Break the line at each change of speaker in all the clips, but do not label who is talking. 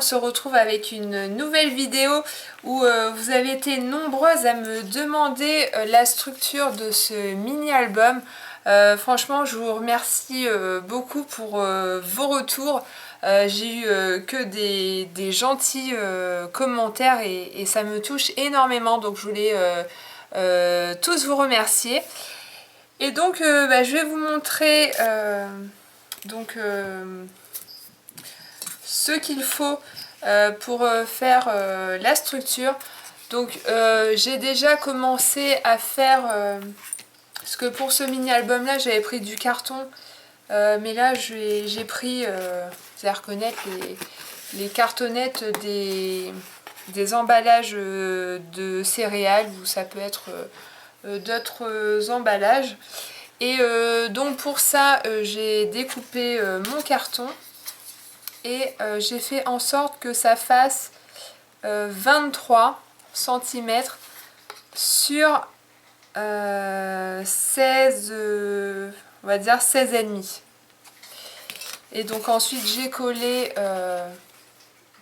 se retrouve avec une nouvelle vidéo où vous avez été nombreuses à me demander la structure de ce mini-album. Franchement, je vous remercie beaucoup pour vos retours. J'ai eu que des gentils commentaires et ça me touche énormément, donc je voulais tous vous remercier. Et donc je vais vous montrer ce qu'il faut pour faire la structure. Donc j'ai déjà commencé à faire parce que pour ce mini album là j'avais pris du carton, mais là j'ai pris, vous allez reconnaître les cartonnettes des emballages de céréales, ou ça peut être d'autres emballages. Et donc pour ça j'ai découpé mon carton et j'ai fait en sorte que ça fasse 23 cm sur 16, on va dire 16,5. Et donc ensuite j'ai collé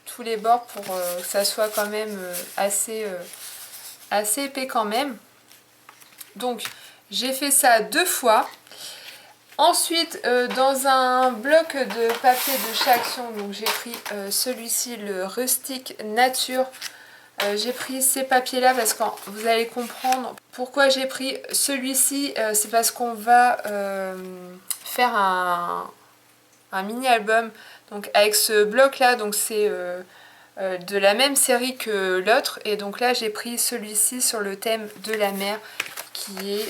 tous les bords pour que ça soit quand même assez épais quand même. Donc j'ai fait ça 2 fois. Ensuite, dans un bloc de papier de chez Action, donc j'ai pris celui-ci, le Rustic Nature. J'ai pris ces papiers là parce que vous allez comprendre pourquoi j'ai pris celui-ci. C'est parce qu'on va faire un mini album donc avec ce bloc là, donc c'est de la même série que l'autre, et donc là j'ai pris celui-ci sur le thème de la mer qui est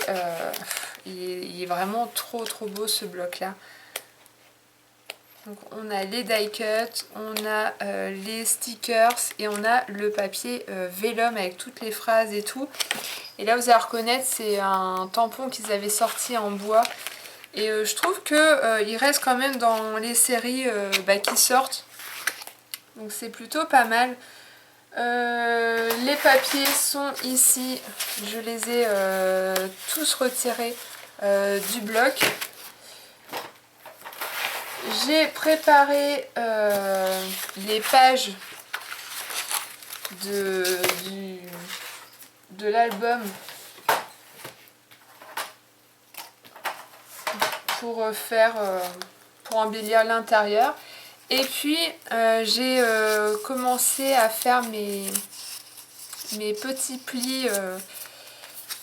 il est vraiment trop beau ce bloc là. Donc on a les die cuts, on a les stickers et on a le papier vélum avec toutes les phrases et tout. Et là vous allez reconnaître, c'est un tampon qu'ils avaient sorti en bois. Et je trouve que il reste quand même dans les séries qui sortent. Donc c'est plutôt pas mal. Les papiers sont ici. Je les ai tous retirés du bloc. J'ai préparé les pages de l'album pour pour embellir l'intérieur. Et puis j'ai commencé à faire mes petits plis.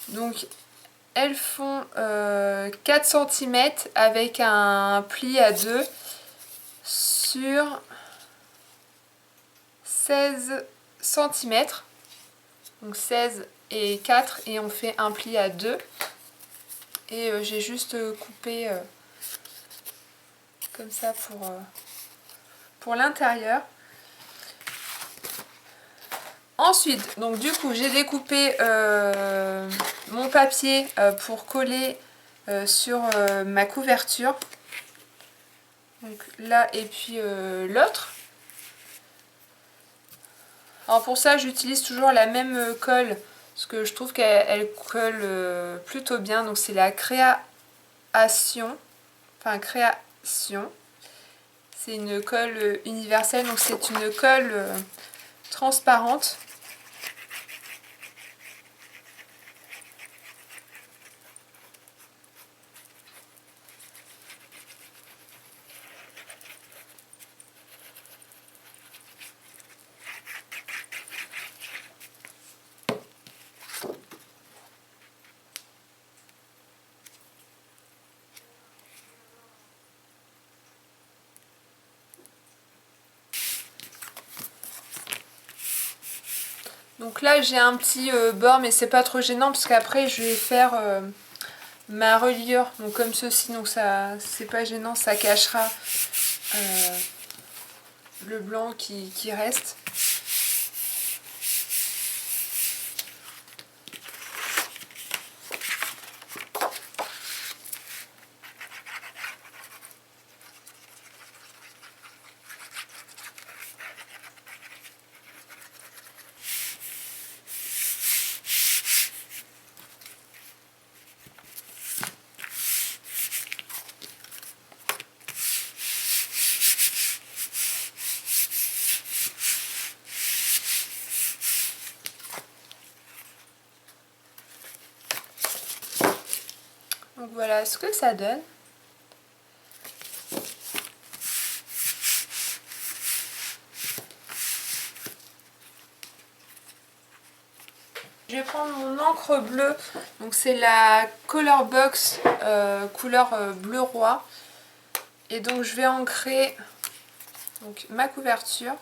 Donc elles font 4 cm avec un pli à 2 sur 16 cm. Donc 16 et 4, et on fait un pli à 2. Et j'ai juste coupé comme ça pour l'intérieur. Ensuite, donc du coup, j'ai découpé mon papier pour coller sur ma couverture. Donc là, et puis l'autre. Alors pour ça, j'utilise toujours la même colle, parce que je trouve qu'elle colle plutôt bien. Donc c'est la Création. C'est une colle universelle, donc c'est une colle transparente. Donc là j'ai un petit bord, mais c'est pas trop gênant parce qu'après je vais faire ma reliure, donc comme ceci, donc ça c'est pas gênant, ça cachera le blanc qui reste. Donc voilà ce que ça donne. Je vais prendre mon encre bleue, donc c'est la Colorbox couleur bleu roi. Et donc je vais ancrer donc, ma couverture.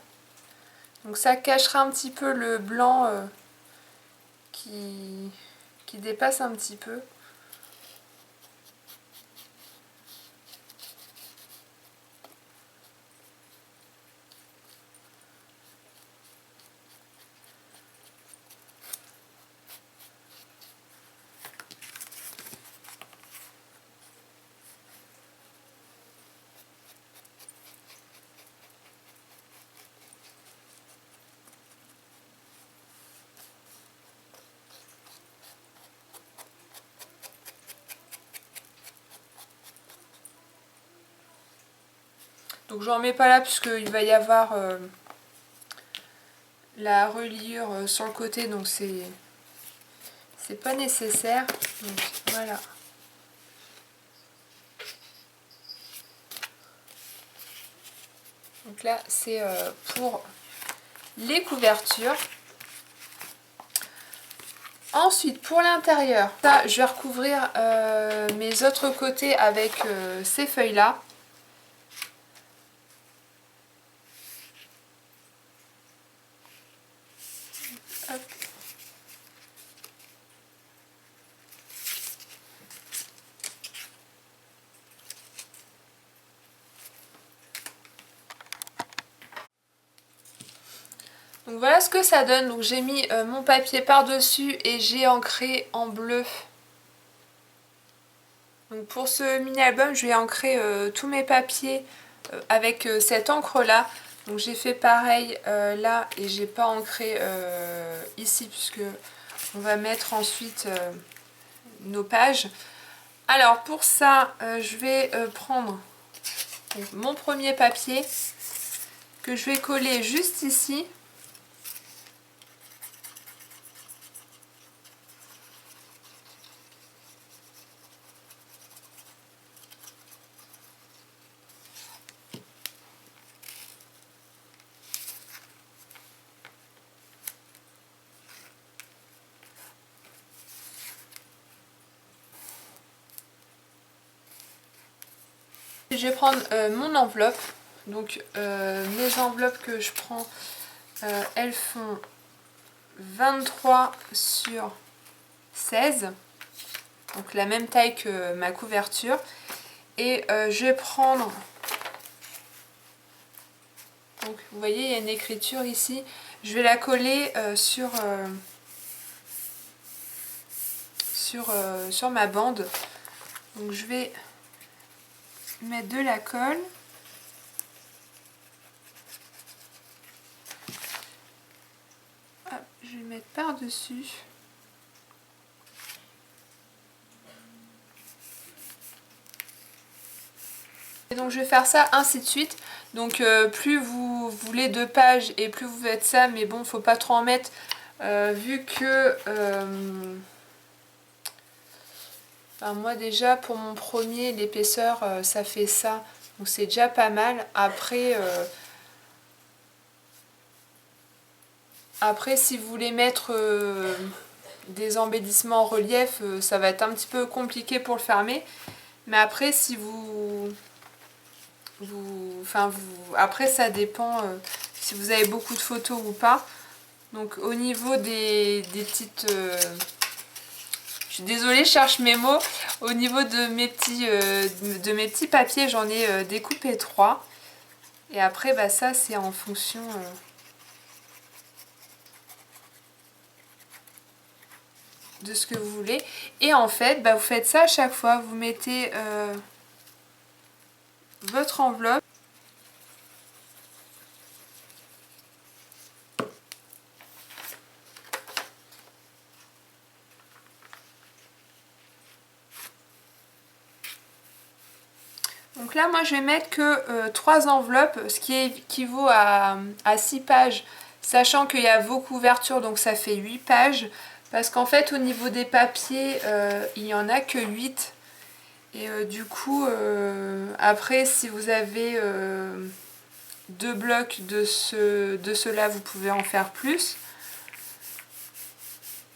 Donc ça cachera un petit peu le blanc qui dépasse un petit peu. Donc j'en mets pas là puisqu'il va y avoir la reliure sur le côté, donc c'est pas nécessaire. Donc voilà. Donc là c'est pour les couvertures. Ensuite pour l'intérieur, ça je vais recouvrir mes autres côtés avec ces feuilles là. Hop. Donc voilà ce que ça donne. Donc j'ai mis mon papier par dessus et j'ai ancré en bleu. Donc pour ce mini album je vais ancrer tous mes papiers avec cette encre là. Donc j'ai fait pareil là et j'ai pas ancré ici puisque on va mettre ensuite nos pages. Alors pour ça je vais prendre mon premier papier que je vais coller juste ici. Je vais prendre mon enveloppe. Donc mes enveloppes que je prends, elles font 23 sur 16. Donc la même taille que ma couverture. Et je vais prendre... Donc vous voyez, il y a une écriture ici. Je vais la coller sur ma bande. Donc je vais mettre de la colle. Hop, je vais mettre par-dessus. Et donc je vais faire ça ainsi de suite. Donc plus vous voulez de pages et plus vous faites ça, mais bon, faut pas trop en mettre vu que ben moi déjà pour mon premier l'épaisseur ça fait ça, donc c'est déjà pas mal. Après si vous voulez mettre des embellissements en relief, ça va être un petit peu compliqué pour le fermer. Mais après si après ça dépend si vous avez beaucoup de photos ou pas. Donc au niveau des petites... je suis désolée, je cherche mes mots. Au niveau de mes petits papiers, j'en ai découpé 3. Et après, bah, ça c'est en fonction... de ce que vous voulez. Et en fait, bah, vous faites ça à chaque fois. Vous mettez votre enveloppe. Donc là, moi, je vais mettre que 3 enveloppes, ce qui équivaut à 6 pages, sachant qu'il y a vos couvertures, donc ça fait 8 pages. Parce qu'en fait, au niveau des papiers, il n'y en a que 8. Et du coup, après, si vous avez 2 blocs de cela, vous pouvez en faire plus.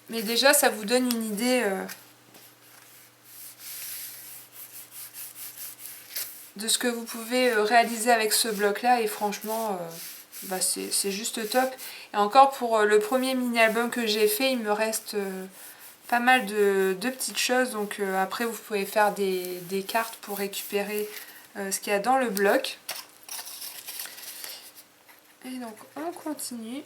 Mais déjà, ça vous donne une idée de ce que vous pouvez réaliser avec ce bloc-là. Et franchement, bah c'est juste top. Et encore, pour le premier mini-album que j'ai fait, il me reste pas mal de petites choses. Donc après, vous pouvez faire des cartes pour récupérer ce qu'il y a dans le bloc. Et donc, on continue.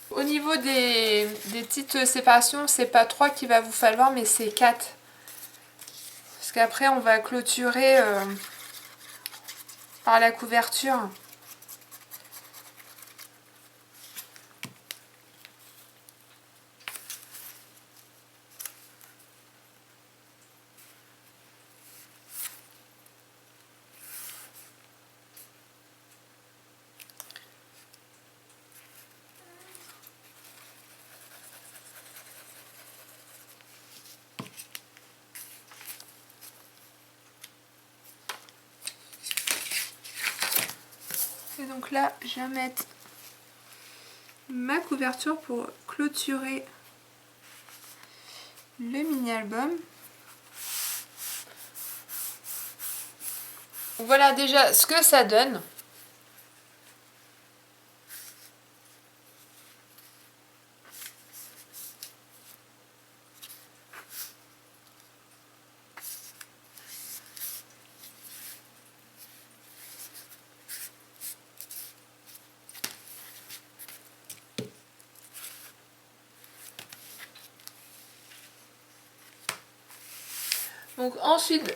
Au niveau des petites séparations, c'est pas 3 qu'il va vous falloir, mais c'est 4. Parce qu'après, on va clôturer par la couverture. Et donc là, je vais mettre ma couverture pour clôturer le mini-album. Voilà déjà ce que ça donne. Donc ensuite,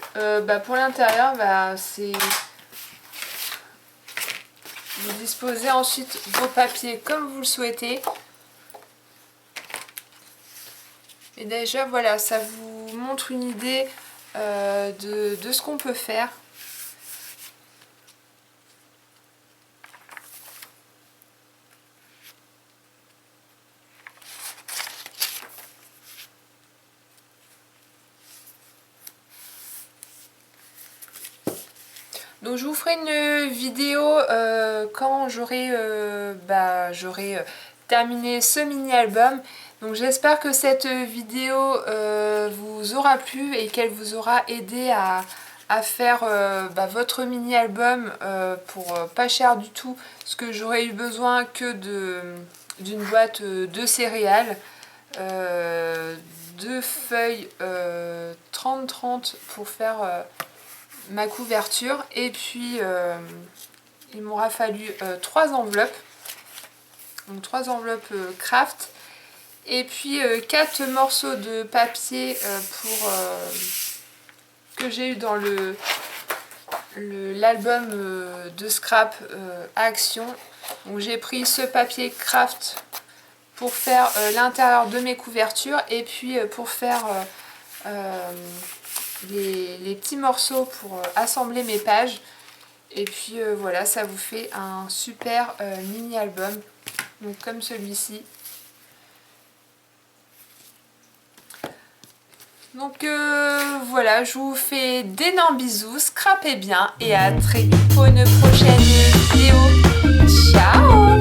pour l'intérieur, c'est... Vous disposez ensuite vos papiers comme vous le souhaitez. Et déjà, voilà, ça vous montre une idée de ce qu'on peut faire. Donc je vous ferai une vidéo quand j'aurai terminé ce mini-album. Donc j'espère que cette vidéo vous aura plu et qu'elle vous aura aidé à faire votre mini-album pour pas cher du tout. Parce que j'aurais eu besoin que d'une boîte de céréales, 2 feuilles 30-30 pour faire... ma couverture, et puis il m'aura fallu 3 enveloppes, donc 3 enveloppes craft, et puis 4 morceaux de papier que j'ai eu dans l'album de scrap Action. Donc j'ai pris ce papier craft pour faire l'intérieur de mes couvertures, et puis pour faire les petits morceaux pour assembler mes pages. Et puis voilà, ça vous fait un super mini album, donc comme celui-ci. Donc voilà, je vous fais d'énormes bisous, scrapez bien et à très vite pour une prochaine vidéo. Ciao!